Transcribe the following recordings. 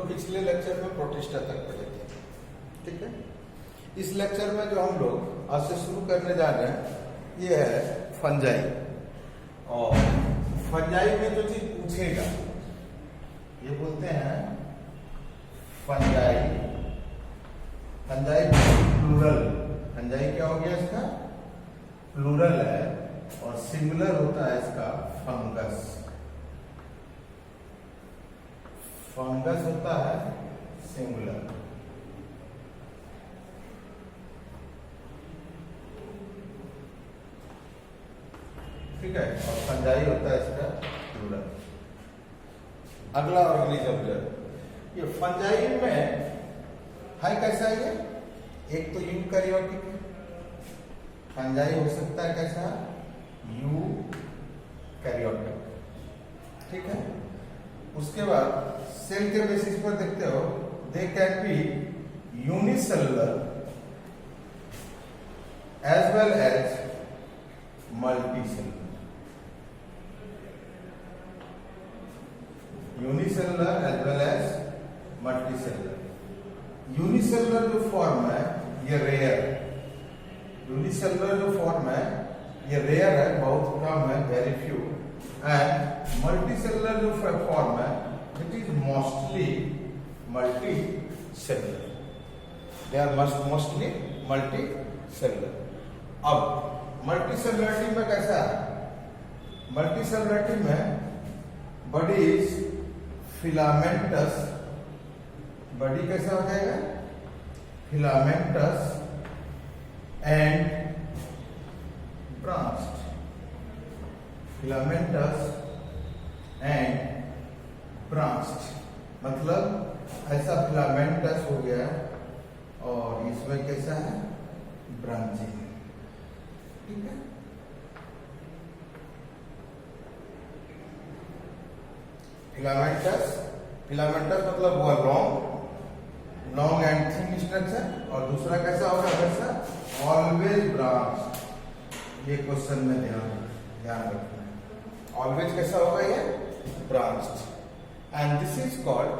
लोग पिछले लेक्चर में प्रोटिस्टा तक पढ़े थे, ठीक है। इस लेक्चर में जो हम लोग आज से शुरू करने जा रहे हैं ये है फंजाई। और फंजाई में जो चीज पूछेगा ये बोलते हैं फंजाई। फंजाई प्लूरल, फंजाई क्या हो गया इसका? प्लूरल है और सिंगुलर होता है इसका फंगस। फंगस होता है सिंगुलर, ठीक है, और फंजाई होता है इसका प्लूरल। अगला ऑर्गेनिज्म जो है ये फंजाई में है कैसा है? ये एक तो यूकैरियोटिक है, फंजाई हो सकता है कैसा? यूकैरियोटिक, ठीक है। उसके बाद सेल के बेसिस पर देखते हो they can be unicellular as well as multicellular. Unicellular as well as multicellular. Unicellular जो फॉर्म है ये रेयर, यूनिसेलुलर जो फॉर्म है ये रेयर है, बहुत कम है, वेरी फ्यू। एंड मल्टीसेलुलर जो फॉर्म है it is mostly multicellular, they are mostly multicellular. अब मल्टीसेलुलरिटी में कैसा है? मल्टीसेलुलरिटी में बॉडी इज फिलामेंटस, बॉडी कैसा हो जाएगा? Filamentous and branched, filamentous and branched, मतलब ऐसा फिलामेंटस हो गया और इसमें कैसा है? ब्रांचिंग, ठीक है। फिलामेंटस, फिलामेंटस मतलब हुआ लॉन्ग एंड थिन स्ट्रक्चर, और दूसरा कैसा होगा? कैसा? Always branch. ये क्वेश्चन में ध्यान रखना है, ऑलवेज कैसा होगा? ये branched. And this is called,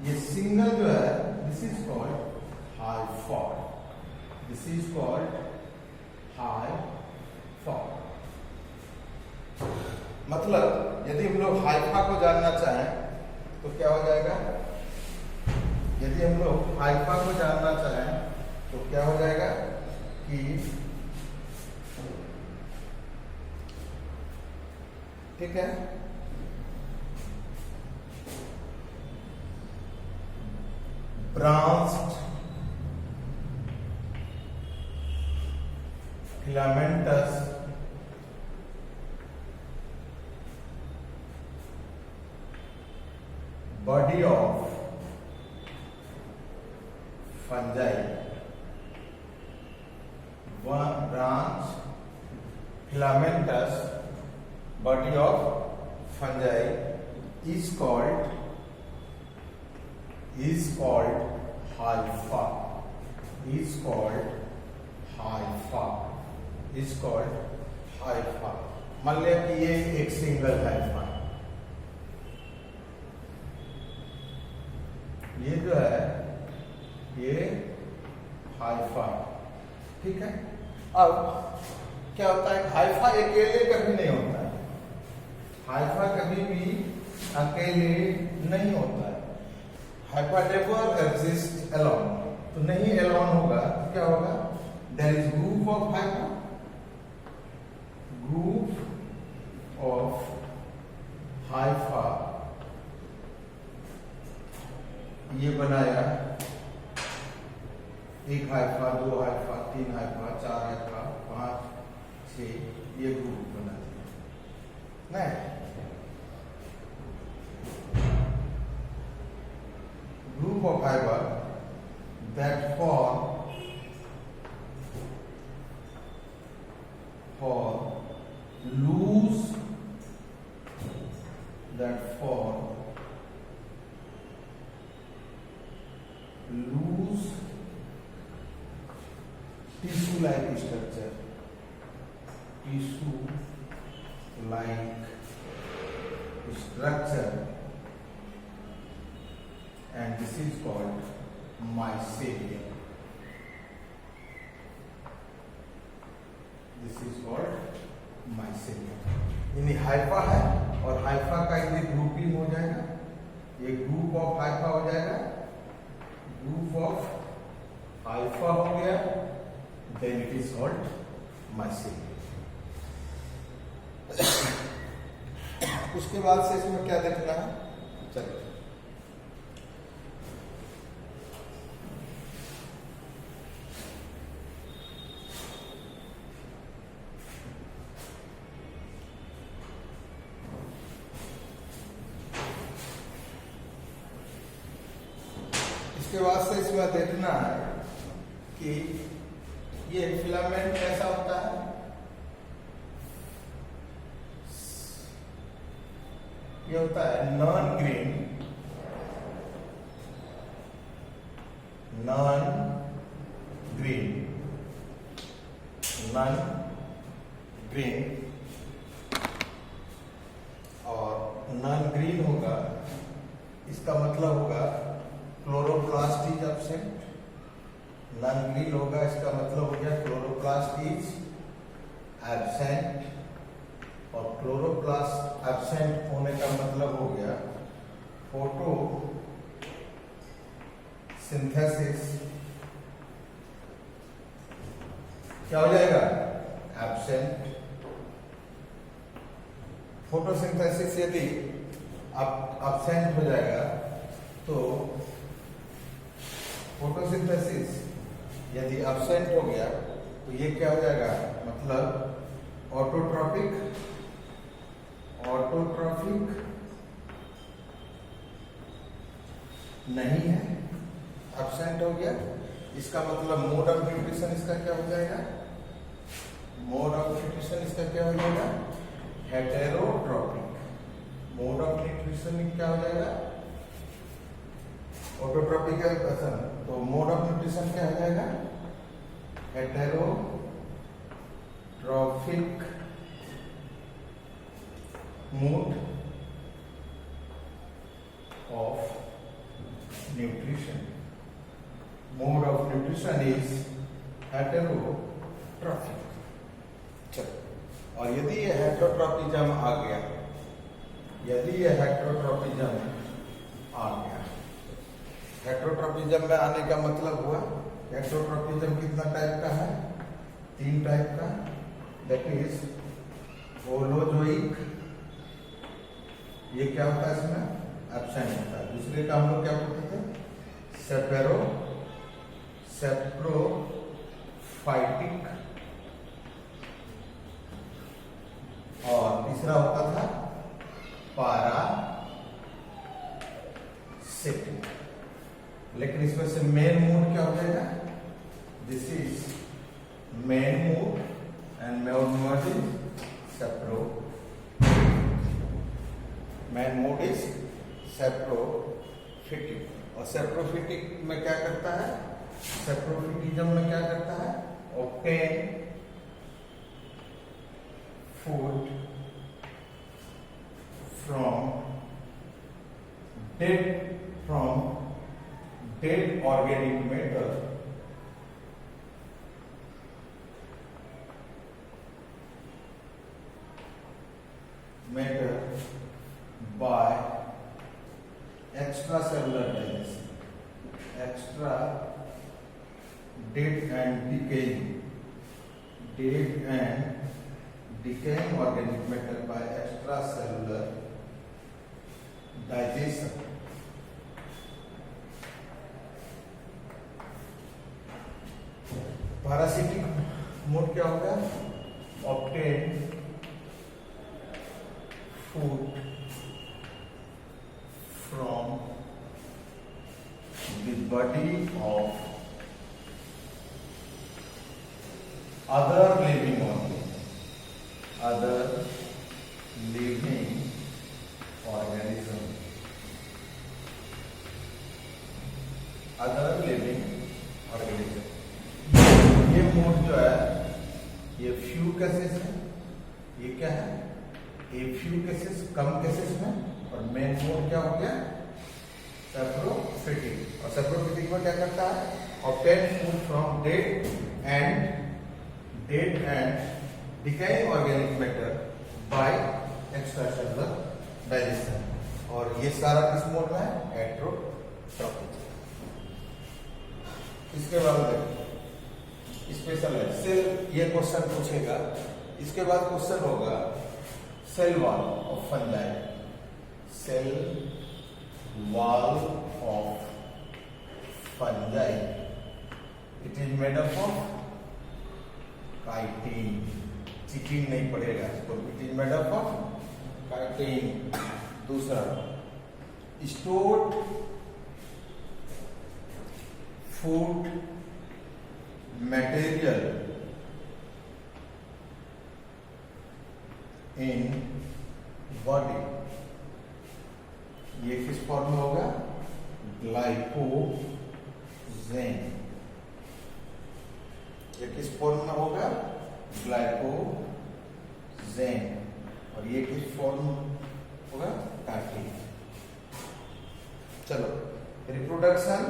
ये सिंगल जो है this is called hyphoid, this is called hyphoid. मतलब यदि हम लोग हाइफा को जानना चाहें तो क्या हो जाएगा? यदि हम लोग हाइफा को जानना चाहें तो क्या हो जाएगा कि ठीक है, branched filamentous body of fungi, one branch filamentous body of fungi is called hypha, is called hypha, is called hypha। मान लिया कि ये एक सिंगल हाइफा, ये जो है ये हाइफा, ठीक है। अब क्या होता है? हाइफा अकेले कभी नहीं होता है, हाइफा कभी भी अकेले नहीं होता है। हाइफा नेवर एग्जिस्ट अलोन, तो नहीं अलोन होगा तो क्या होगा? There is group of hypha, group of hypha ये बनाया, एक हाइफा, दो हाइफा, तीन हाइफा, चार हाइफा, 5, 6, ये ग्रुप बना दिया नहीं। Group of fibre that form for loose, that for loose tissue-like structure, tissue-like structure and this is called mycelium. This is called mycelium. यानी हाइफा है और हाइफा का ये ग्रुपिंग हो जाएगा, ये ग्रुप ऑफ हाइफा हो जाएगा, ग्रुप ऑफ हाइफा हो गया, then it is called mycelium. उसके बाद से इसमें क्या देखना है, चलिए इसके बाद से इसमें देखना है कि ये फिलामेंट कैसा होता है. ये होता है नॉन ग्रीन और नॉन ग्रीन होगा, इसका मतलब होगा chloroplast is absent. Non green होगा, इसका मतलब हो गया क्लोरोप्लास्ट इज एब्सेंट, और क्लोरोप्लास्ट एब्सेंट होने का मतलब हो गया फोटो सिंथेसिस क्या हो जाएगा, एब्सेंट. फोटोसिंथेसिस यदि एब्सेंट हो जाएगा तो फोटोसिंथेसिस यदि एब्सेंट हो गया तो ये क्या हो जाएगा, मतलब ऑटोट्रॉपिक नहीं है, एब्सेंट हो गया. इसका मतलब मोड ऑफ न्यूट्रिशन इसका क्या हो जाएगा, मोड ऑफ न्यूट्रिशन इसका क्या हो जाएगा, हेटेरोट्रॉपिक. मोड ऑफ न्यूट्रिशन क्या हो जाएगा, ऑटोट्रॉपिकल पसंद, तो मोड ऑफ न्यूट्रिशन क्या हो जाएगा, heterotrophic mode of nutrition. Mode of nutrition is heterotrophic. चलो, और यदि ये हेटेरोट्रॉपिज्म आ गया, हेटेरोट्रॉपिज्म में आने का मतलब हुआ, हेटेरोट्रॉपिज्म कितना टाइप का है, 3 टाइप का. दैट इज होलोजोइक, ये क्या होता है, इसमें एब्सेंट होता है. दूसरे का हम लोग क्या बोलते थे, सेप्रोफाइटिक, और तीसरा होता था पारासिटिक. लेकिन इसमें से मेन मूड क्या हो जाएगा, this is main mood and main mood is saprophytic. और सेप्रोफिटिक में क्या करता है, सेप्रोफिटिज्म में क्या करता है, obtain food from dead organic matter by extracellular digestion. Extra dead and decaying organic matter by extracellular digestion. Parasitic mode क्या होगा, obtain food from the body of other living organism. ये मोड जो है ये फ्यू केसेस है, ये क्या है, ये फ्यू केसेस कम केसेस में, और मेन मोड क्या हो गया, सैप्रोफिटिक, और सैप्रोफिटिक में क्या करता है? Obtain food from dead and decaying organic matter by extracellular digestion. और ये सारा किस मोड में है? हेटेरोट्रॉपिक। इसके बाद स्पेशल है सेल, ये क्वेश्चन पूछेगा। इसके बाद क्वेश्चन होगा cell wall of fungi. Cell wall of fungi, it is made up of chitin. Chitin नहीं पड़ेगा इसको, it is made up of chitin. दूसरा, stored food material in body, ये किस फॉर्म में होगा? ग्लाइकोजेन। ये किस फॉर्म में होगा? ग्लाइकोजेन। और ये किस फॉर्म होगा? काइटिन। चलो, रिप्रोडक्शन।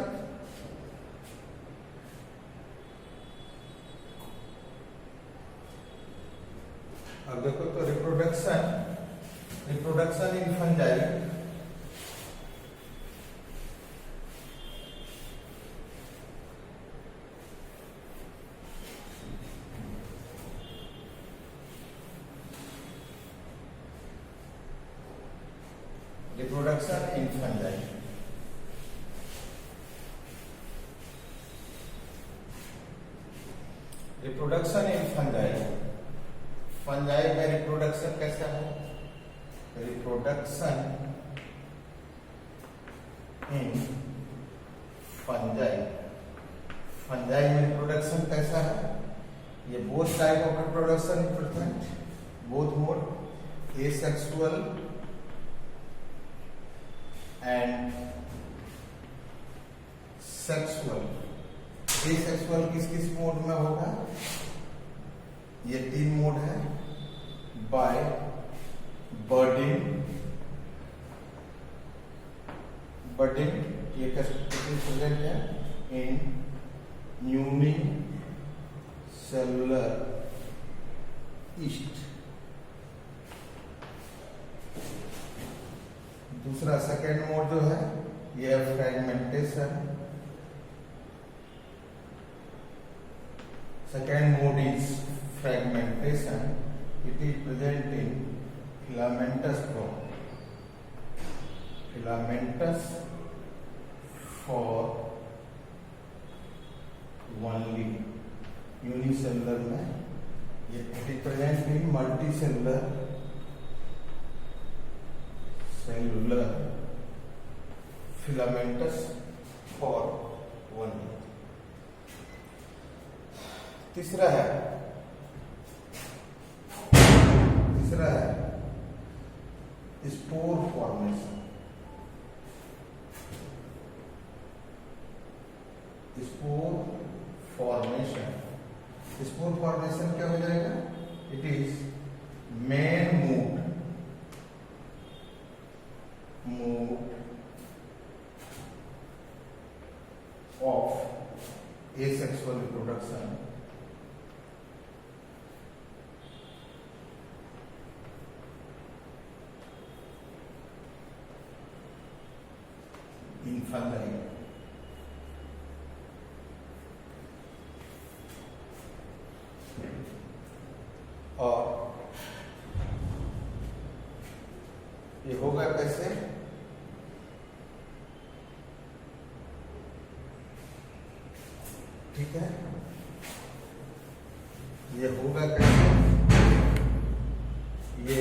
अब देखो तो reproduction in fungi, reproduction in fungi. Reproduction in fungi. Fungi में रिप्रोडक्शन कैसा है? रिप्रोडक्शन इन फंजाई, फंजाई में रिप्रोडक्शन कैसा है? ये both type of reproduction present, both mode, asexual and sexual. Asexual किस किस मोड में होगा? ये 3 मोड है। बाय बर्डिंग, ये कैसे प्रेजेंट है? इन यूनि सेलुलर ईस्ट। दूसरा सेकेंड मोड जो है ये fragmentation. Second mode is fragmentation. It is present in filamentous form. Filamentous for only unicellular में, ये it is present in multicellular cellular filamentous for only। तीसरा है स्पोर फॉर्मेशन। स्पोर फॉर्मेशन क्या हो जाएगा? It is main mode of asexual reproduction in fungi। और ये होगा कैसे? ठीक है, ये होगा कैसे? ये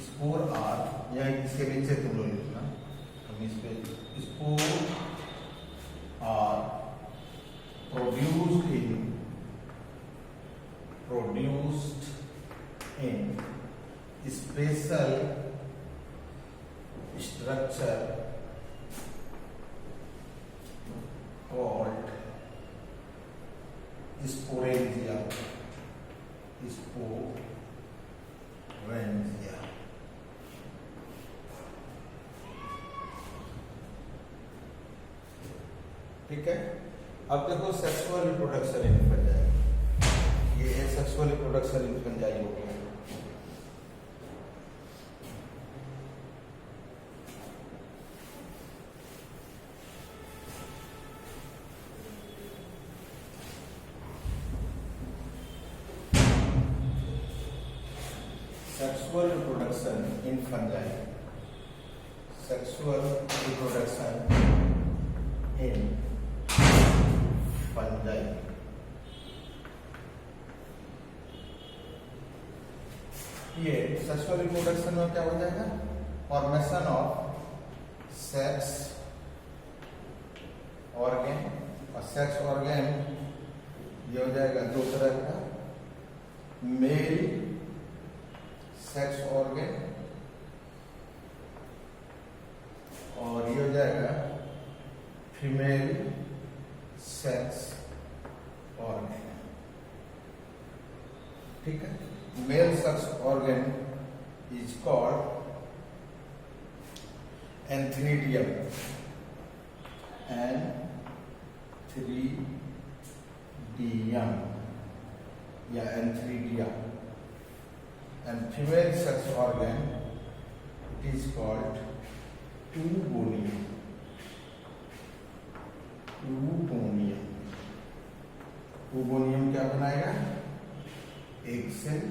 स्पोर आर, या इसके नीचे तुम लोग लिखना, हम इस पे spore are produced in special structure called sporangia। ठीक है। अब देखो सेक्सुअल रिप्रोडक्शन इन फंजाई, ये सेक्सुअल रिप्रोडक्शन इन फंजाई हो गया। Sexual reproduction in fungi. Sexual reproduction in fungi. ये सेक्सुअल रिप्रोडक्शन में क्या हो जाएगा? फॉर्मेशन ऑफ सेक्स ऑर्गन, और सेक्स ऑर्गन ये हो जाएगा दो तरह का, मेल सेक्स ऑर्गन और ये हो जाएगा फीमेल सेक्स ऑर्गन। ठीक है। Male sex organ is called antheridium, antheridium या antheridia, and female sex organ it is called tubonium. Tubonium. Tubonium क्या बनाएगा? एक सेल,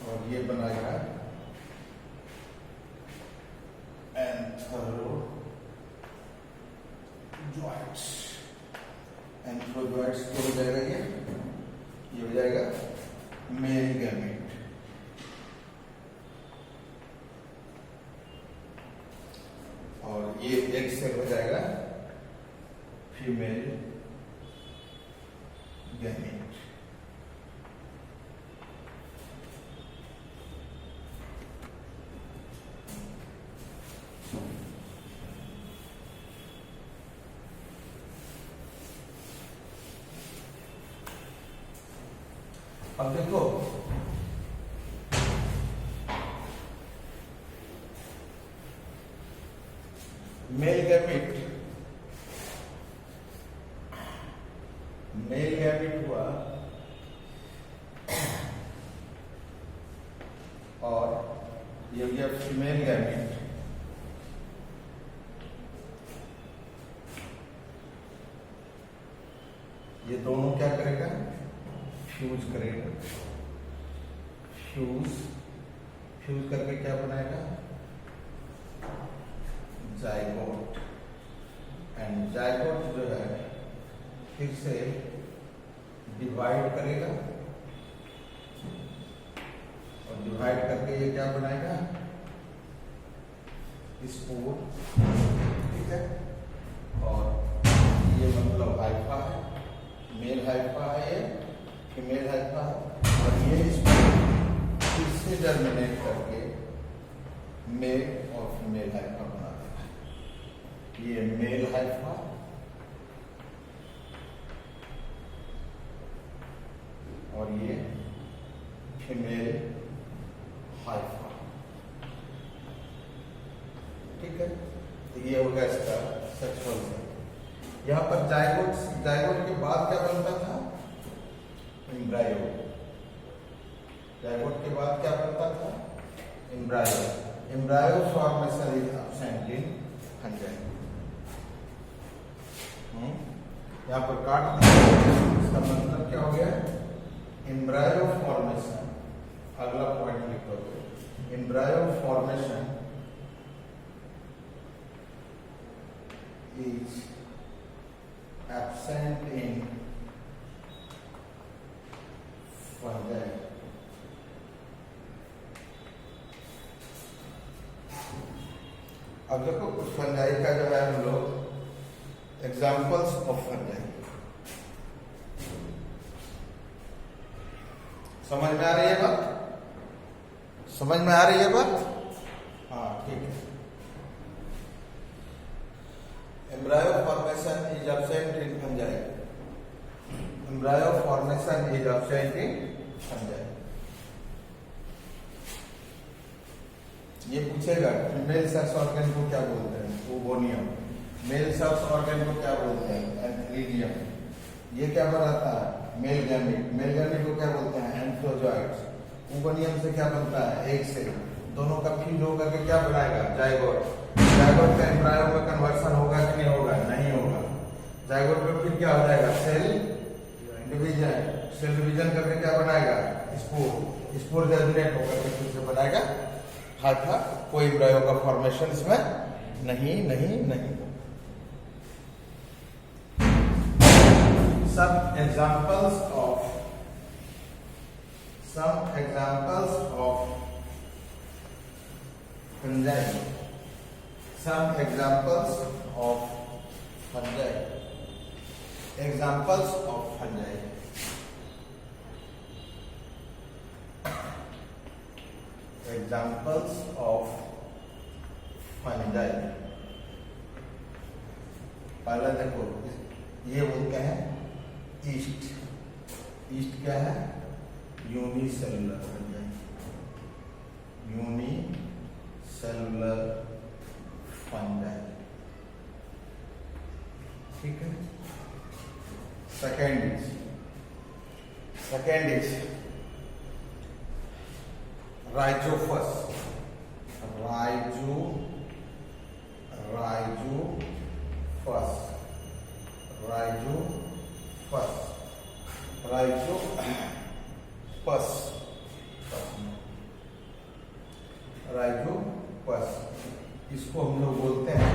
और ये बनाएगा एंथ्रोजोइड्स। एंथ्रोजोइड्स क्या हो जाएगा? ये हो जाएगा मेल गैमेट। और ये एक सेल हो जाएगा फीमेल गैमेट। अब देखो मेल गैमेट हुआ, और ये हो गया फीमेल गैमेट। ये दोनों क्या करेगा? फ्यूज करेगा। फ्यूज करके क्या बनाएगा? जाइगोट। एंड जाइगोट जो है फिर से डिवाइड करेगा, और डिवाइड करके ये क्या बनाएगा? स्पोर। ठीक है। और ये मतलब हाइफा है, मेल हाइफा है, ये फीमेल हाइफा है, और ये इसको फिर से जर्मिनेट करके मेल और फीमेल हाइफा बना देता है। ये मेल हाइफा और ये फीमेल हाइफा। ठीक है। तो ये होगा इसका सेक्सुअल सेल। यहाँ पर जाइगोट के बाद क्या बनता था? एम्ब्रायो। जाइगोट के बाद क्या बनता था? Embryo. Embryo formation is absent in fungi. यहाँ पर काट दिया, इसका मतलब क्या हो गया? Embryo formation. अगला पॉइंट लिखो, embryo formation is absent in fungi. अब देखो फंजाई का जो है हम लोग एग्जाम्पल्स ऑफ फंजाई, समझ में आ रही है बात? समझ में आ रही है बात? हाँ, ठीक है। Embryo formation is absent in fungi. Embryo formation is absent in fungi. ये पूछेगा फीमेल सेक्स ऑर्गन को क्या बोलते हैं, ओवोनियम। मेल सेक्स ऑर्गन को क्या बोलते हैं, एंथ्रीडियम। ये क्या बनाता है, मेल गैमेट। मेल गैमेट को क्या बोलते हैं, एंथ्रोजॉइड्स। ओवोनियम से क्या बनता है, एग से। दोनों का फ्यूज होकर के क्या बनाएगा, जाइगोट। जाइगोट का एम्ब्रायो में कन्वर्सन होगा कि नहीं होगा, नहीं होगा। जाइगोट में फिर क्या हो जाएगा, सेल डिवीजन। सेल डिवीजन करके क्या बनाएगा, स्पोर। स्पोर जर्मिनेट होकर के फिर से बनाएगा हाथा। कोई एम्ब्रायो का फॉर्मेशन इसमें नहीं नहीं नहीं। Some examples of fungi. Some examples of fungi. Examples of fungi. Examples of fungi. पहला देखो, ये बोलते हैं ईस्ट। ईस्ट क्या है, यूनिसेलुलर फंजाई। यूनिसेलुलर फंजाई, ठीक है। Second is राइजोफस। राइजोपस, इसको हम लोग बोलते हैं,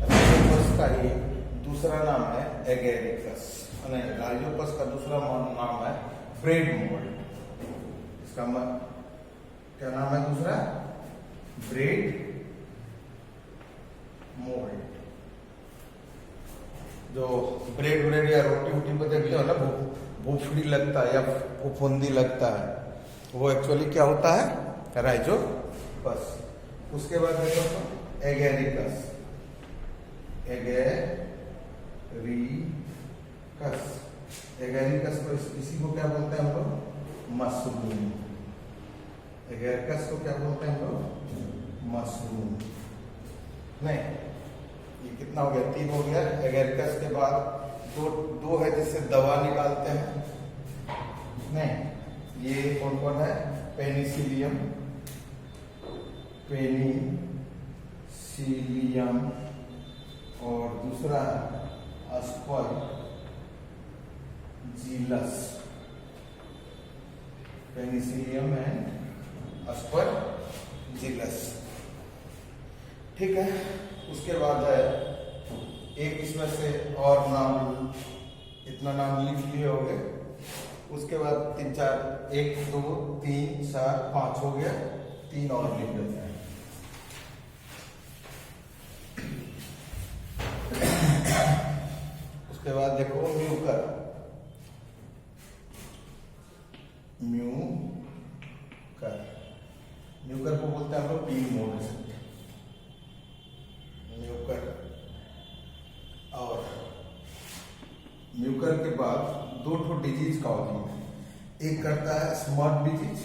राइजोपस का ही दूसरा नाम है एगेरिकस। नहीं, राइजोपस का दूसरा नाम है ब्रेड मोल्ड। इसका क्या नाम है दूसरा, ब्रेड मोल्ड। जो ब्रेड या रोटी वोटी को देखते हो ना, भूफड़ी लगता है या फुफुंदी लगता है, वो एक्चुअली क्या होता है, राइजोपस। उसके बाद देखो तो एगेरिकस। एगेरिकस को इसी को क्या बोलते हैं हम लोग, मशरूम। एगेरिकस को क्या बोलते हैं हम लोग, मशरूम। नहीं, ये कितना हो गया, 3 हो गया। एगेरिकस के बाद दो है जिससे दवा निकालते हैं। नहीं, ये कौन कौन है, पेनिसिलियम और दूसरा अस्परजिलस। पेनिसिलियम एंड अस्परजिलस, ठीक है। उसके बाद है एक, इसमें से और नाम, इतना नाम लिख लिए हो गए। उसके बाद 3 4, 1 2 3 4 5 हो गया, 3 और लिख देते हैं। उसके बाद देखो म्यूकर। म्यूकर को बोलते हैं हम लोग पी मोड। म्यूकर, और म्यूकर के बाद 2 डिजीज का होती है। एक करता है स्मॉट डिजीज।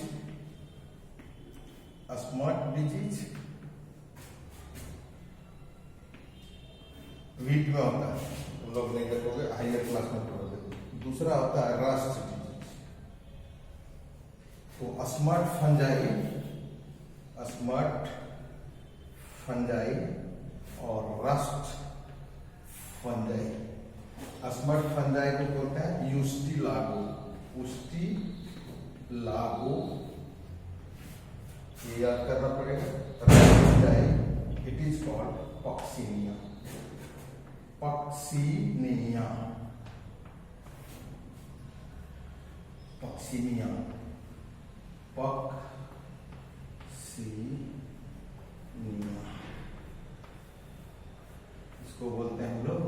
वीट में होता है, तुम लोग नहीं देखोगे, हायर क्लास में पढ़ोगे। दूसरा होता है रस्ट डिजीज। तो स्मॉट फंजाई और रस्ट फंजाई। स्मॉट फंजाई को बोलते हैं यूस्टिलागो। ये याद करना पड़ेगा। It is called Puccinia. Puccinia इसको बोलते हैं हम लोग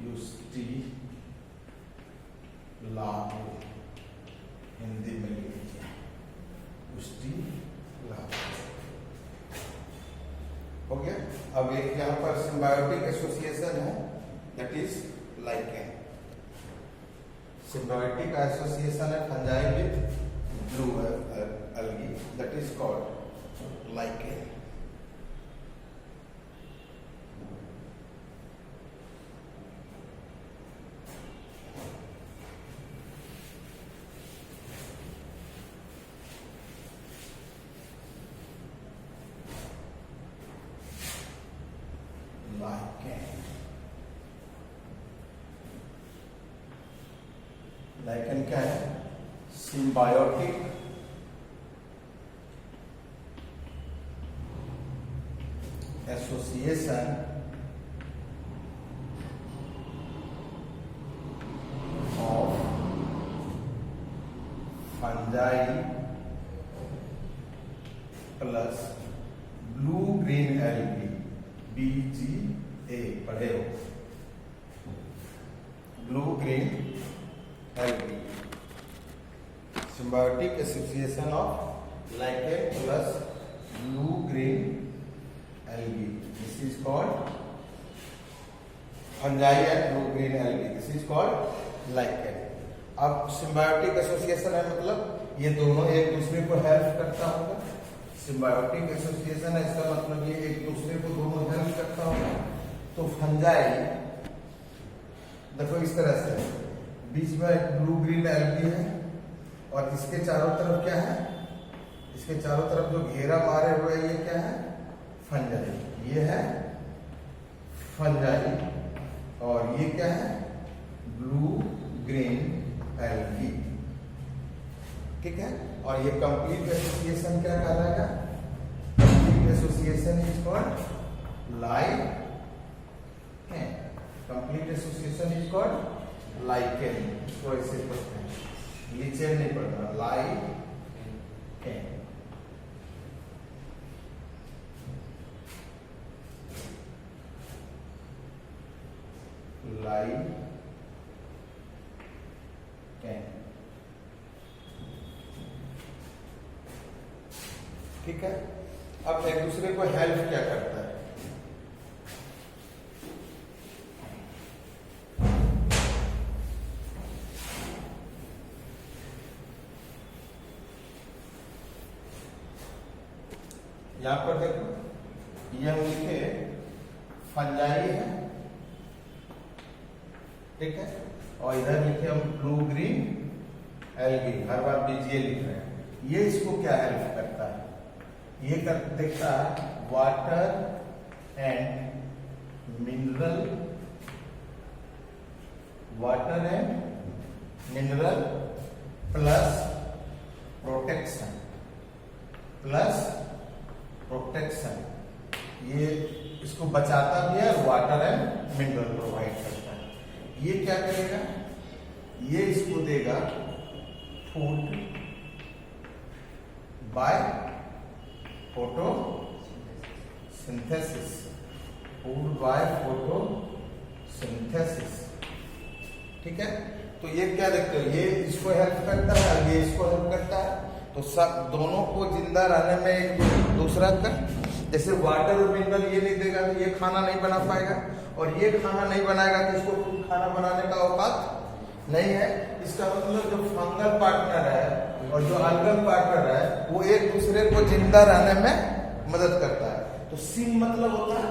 यूस्टिलागो। हिंदी में लिख लीजिए, यूस्टिलागो। हो गया। अब एक यहाँ पर सिम्बायोटिक एसोसिएशन है, that is lichen. Symbiotic association है fungi with blue algae, that is called lichen. symbiotic association of fungi plus blue green algae, BGA पढ़े हो, blue green algae, symbiotic association of lichen plus blue green algae. This is called fungi and blue green algae. This is called lichen. अब symbiotic association है मतलब ये दोनों एक दूसरे को हेल्प करता होगा. सिम्बायोटिक एसोसिएशन है, इसका मतलब ये एक दूसरे को दोनों हेल्प करता होगा. तो फंजाई देखो इस तरह से बीच में ब्लू ग्रीन एल्गी है और इसके चारों तरफ क्या है, इसके चारों तरफ जो घेरा मारे हुए ये क्या है, फंजाई. ये है फंजाई और ये क्या है, ब्लू ग्रीन एल्गी. ठीक है. और ये कंप्लीट एसोसिएशन क्या कहलाएगा, complete association is called lichen. Complete association is called lichen. इसको ऐसे पढ़ते हैं, लीचेन नहीं पढ़ना, लाइकेन. लाइकेन. ठीक है. अब एक दूसरे को हेल्प क्या करता है, यहां पर देखो ये हम लिखे फंजाई है. ठीक है. और इधर लिखे हम ब्लू ग्रीन एल्गी, हर बार बीजीए लिख रहे हैं. ये इसको क्या हेल्प करता है, ये देखता है water and mineral, water and mineral plus protection, plus protection. ये इसको बचाता भी है, वाटर एंड मिनरल प्रोवाइड करता है. ये क्या करेगा, ये इसको देगा food by photosynthesis, food by photosynthesis. ठीक है. तो ये क्या देखते हो, ये इसको हेल्प करता है, ये इसको हेल्प करता है. तो सब दोनों को जिंदा रहने में एक दूसरा का, जैसे वाटर और मिनरल ये नहीं देगा तो ये खाना नहीं बना पाएगा, और ये खाना नहीं बनाएगा तो इसको खाना बनाने का औकात नहीं है. इसका मतलब जो फंगल पार्टनर है और जो अल्गल पार्टनर है वो एक दूसरे को जिंदा रहने में मदद करता है. तो सिम मतलब होता है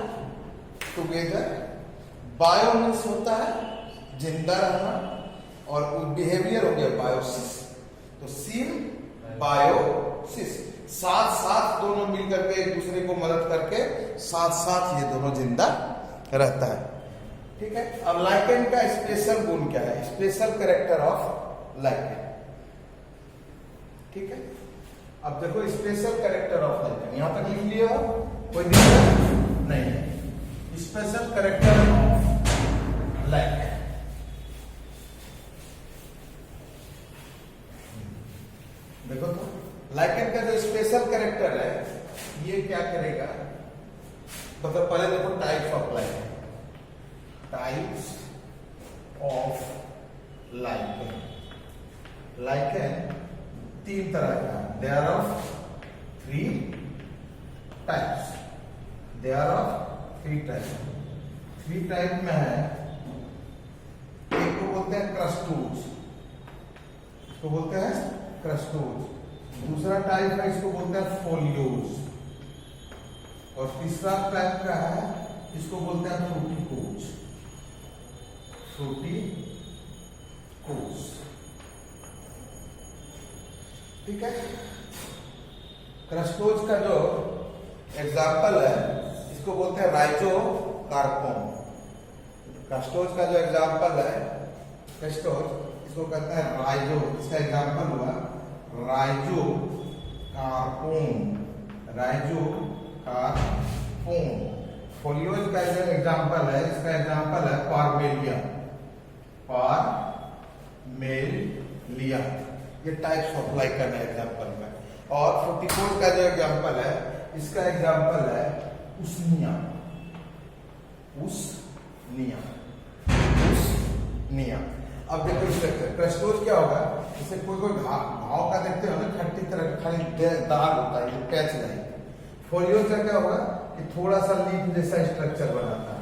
टुगेदर, बायो मीन्स होता है जिंदा रहना, और बिहेवियर हो गया बायोसिस. तो सिम बायोसिस, साथ साथ दोनों मिलकर के एक दूसरे को मदद करके साथ साथ ये दोनों जिंदा रहता है. ठीक है. अब लाइकेन का स्पेशल गुण क्या है, स्पेशल कैरेक्टर ऑफ लाइकेन. ठीक है. अब देखो स्पेशल कैरेक्टर ऑफ लाइकेन, यहां तक लिख लिया, कोई दिक्कत नहीं है. स्पेशल कैरेक्टर ऑफ लाइकेन, देखो तो लाइकेन का जो स्पेशल कैरेक्टर है ये क्या करेगा, मतलब पहले देखो types of lichen. Types of lichen, lichen तीन तरह का, they are of 3 types, they are of 3 types. 3 type में है, एक को बोलते हैं क्रस्टोज, इसको बोलते हैं क्रस्टोज. दूसरा टाइप है इसको बोलते हैं फोलियोज, और तीसरा टाइप का है इसको बोलते हैं फ्रूटिकोज. फ्रूटिकोज. ठीक है. क्रस्टोज का जो एग्जाम्पल है इसको बोलते हैं राइजोकार्पोन. क्रस्टोज का जो एग्जाम्पल है क्रस्टोज, उसको कहते हैं राइजो। इसका एग्जाम्पल हुआ राइजो कार्पोन, राइजो कार्पोन। फोलियोज का जो एग्जाम्पल है, इसका एग्जाम्पल है पार्मेलिया, पार्मेलिया। ये टाइप्स ऑफ लाइकन है एग्जाम्पल में। और फ्रूटिकोज का जो एग्जाम्पल है, इसका एग्जाम्पल है उसनिया, उसनिया, उसनिया। अब देखो स्ट्रक्चर क्रस्टोज क्या होगा, जैसे कोई कोई घाव का देखते हो ना, खट्टी तरह खाली दाग होता है, ये पैच नहीं। फोलियोज का क्या होगा कि थोड़ा सा लीफ जैसा स्ट्रक्चर बनाता है।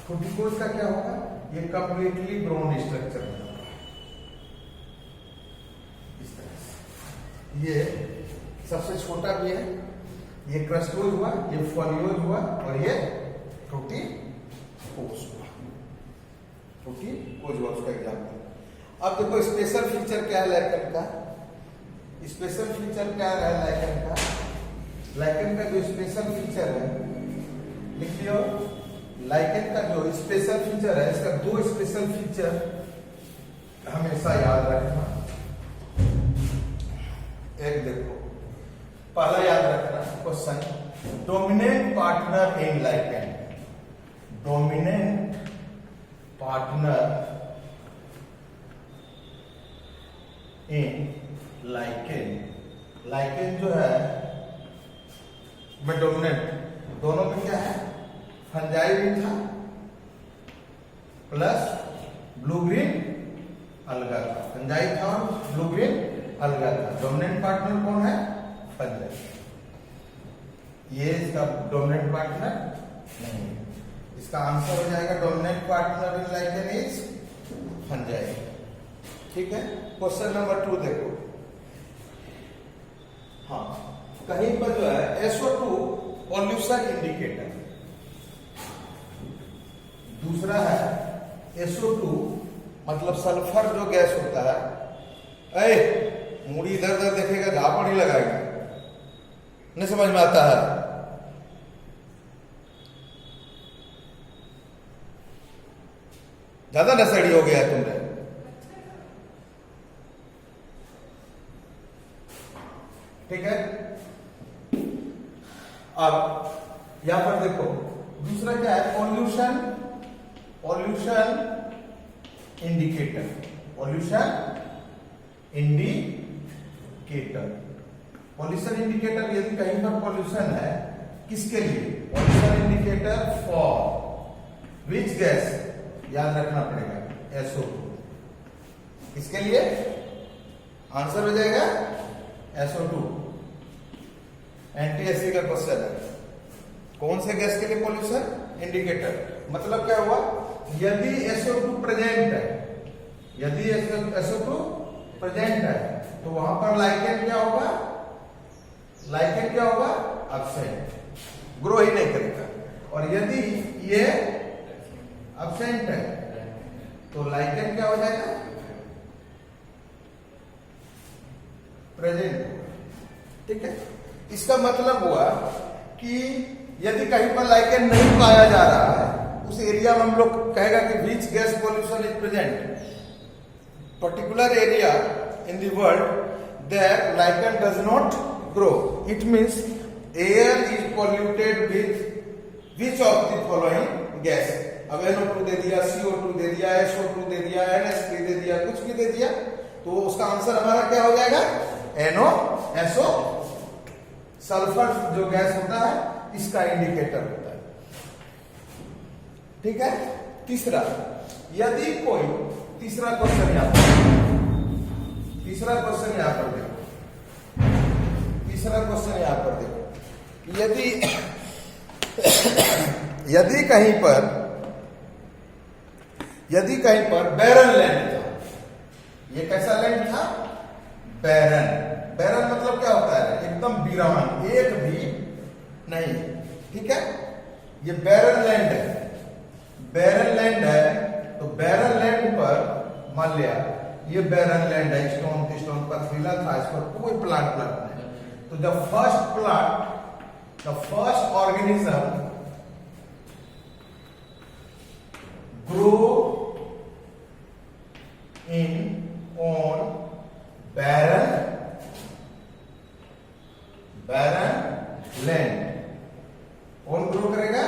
फ्रूटिकोज का क्या होगा, ये कंप्लीटली ब्राउन स्ट्रक्चर बनाता है इस तरह से। ये सबसे छोटा भी है, ये क्रस्टोज हुआ, ये फोलियोज हुआ, और ये फ्रूटिकोज हुआ, फ्रूटिकोज हुआ उसका एग्जाम्पल। अब देखो स्पेशल फीचर क्या है लाइकन का, स्पेशल फीचर क्या है लाइकन का। लाइकन का जो स्पेशल फीचर है, लिख लियो, लाइकन का जो स्पेशल फीचर है, इसका दो स्पेशल फीचर हमेशा याद रखना। एक देखो, पहला याद रखना question, dominant partner in lichen, dominant partner in lichen. Lichen जो है में डोमिनेंट, दोनों में क्या है, फंजाई भी था प्लस ब्लू ग्रीन अलगा था, फंजाई था और ब्लू ग्रीन अलगा था। डोमिनेंट पार्टनर कौन है, फंजाई। ये इसका डोमिनेंट पार्टनर नहीं है। इसका आंसर हो जाएगा dominant partner in lichen is fungi. ठीक है। क्वेश्चन नंबर 2 देखो, हाँ कहीं पर जो है SO2 पॉल्यूशन इंडिकेटर, दूसरा है SO2 मतलब सल्फर जो गैस होता है। मुड़ी इधर उधर देखेगा, झापड़ ही लगाएगा, नहीं समझ में आता है। ज्यादा नशेड़ी हो गया है तुमने। ठीक है। अब यहां पर देखो दूसरा क्या है, pollution, pollution indicator, pollution indicator. Pollution indicator यदि कहीं पर पॉल्यूशन है, किसके लिए, pollution indicator for which gas, याद रखना पड़ेगा SO2, किसके लिए, आंसर हो जाएगा SO2। एनटीएससी का क्वेश्चन है, कौन से गैस के लिए पॉल्यूशन इंडिकेटर, मतलब क्या हुआ, यदि SO2 प्रेजेंट है, यदि SO2 प्रेजेंट है तो वहां पर लाइकेन क्या होगा, लाइकेन क्या होगा, एब्सेंट, ग्रो ही नहीं करेगा। और यदि ये एब्सेंट है तो लाइकेन क्या हो जाएगा, प्रेजेंट। ठीक है। इसका मतलब हुआ कि यदि कहीं पर लाइकेन नहीं पाया जा रहा है, उस एरिया में हम लोग कहेगा कि which gas pollution is present, particular area in the world there lichen does not grow, it means air is polluted with which of the following gas. अब NO2 दे दिया, CO2 दे दिया, SO2 दे दिया, NH3 दे दिया, कुछ भी दे दिया, तो उसका आंसर हमारा क्या हो जाएगा, NO, सल्फर जो गैस होता है इसका इंडिकेटर होता है। ठीक है। तीसरा, यदि कोई, तीसरा क्वेश्चन यहां पर, तीसरा क्वेश्चन यहां पर देखो, तीसरा क्वेश्चन यहां पर देखो, यदि यदि कहीं पर बैरन लैंड था, ये कैसा लैंड था, बैरन। बैरन मतलब क्या होता है, एकदम वीरान, एक भी नहीं। ठीक है। ये बैरन लैंड है, बैरन लैंड है, तो बैरन लैंड पर मान लिया ये बैरन लैंड है, स्टोन पथरीला था, इस पर कोई प्लांट नहीं, तो the first plant, the first organism grow in on barren land. कौन ग्रो करेगा?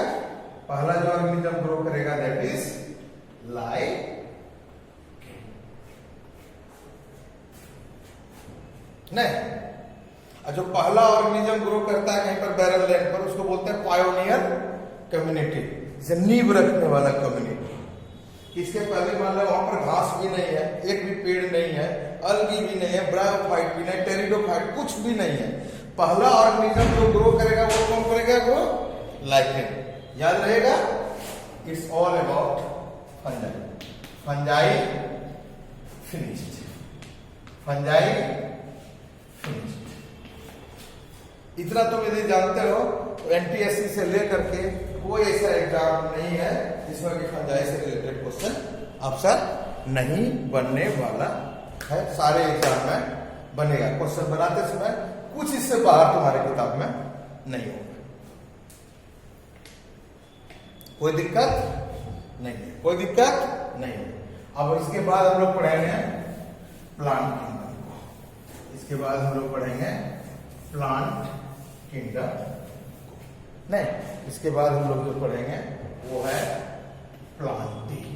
पहला जो ऑर्गेनिज्म ग्रो करेगा दैट इज लाइक नहीं। जो पहला ऑर्गेनिज्म ग्रो करता है कहीं पर बैरन लैंड पर उसको बोलते हैं पायोनियर कम्युनिटी, नींव रखने वाला कम्युनिटी। इसके पहले मान लो वहां पर घास भी नहीं है, एक भी पेड़ नहीं है, अलगी भी नहीं है, ब्रायोफाइट भी नहीं, टेरिडोफाइट कुछ भी नहीं है। पहला ऑर्गेनिज्म जो ग्रो करेगा वो कौन करेगा? Grow lichen. याद रहेगा, it's all about fungi. Fungi finished, fungi finished. इतना तुम यदि जानते हो तो एनटीएससी से लेकर के कोई ऐसा एग्जाम नहीं है जिसमें कि फंजाई से रिलेटेड क्वेश्चन आंसर नहीं बनने वाला है। सारे एग्जाम में बनेगा। क्वेश्चन बनाते समय कुछ इससे बाहर तुम्हारे किताब में नहीं होगा। कोई दिक्कत नहीं है, कोई दिक्कत नहीं है। अब इसके बाद हम लोग पढ़ेंगे प्लांट किंगडम को। इसके बाद हम लोग पढ़ेंगे प्लांट किंगडम नहीं, इसके बाद हम लोग जो पढ़ेंगे वो है प्लांटिंग।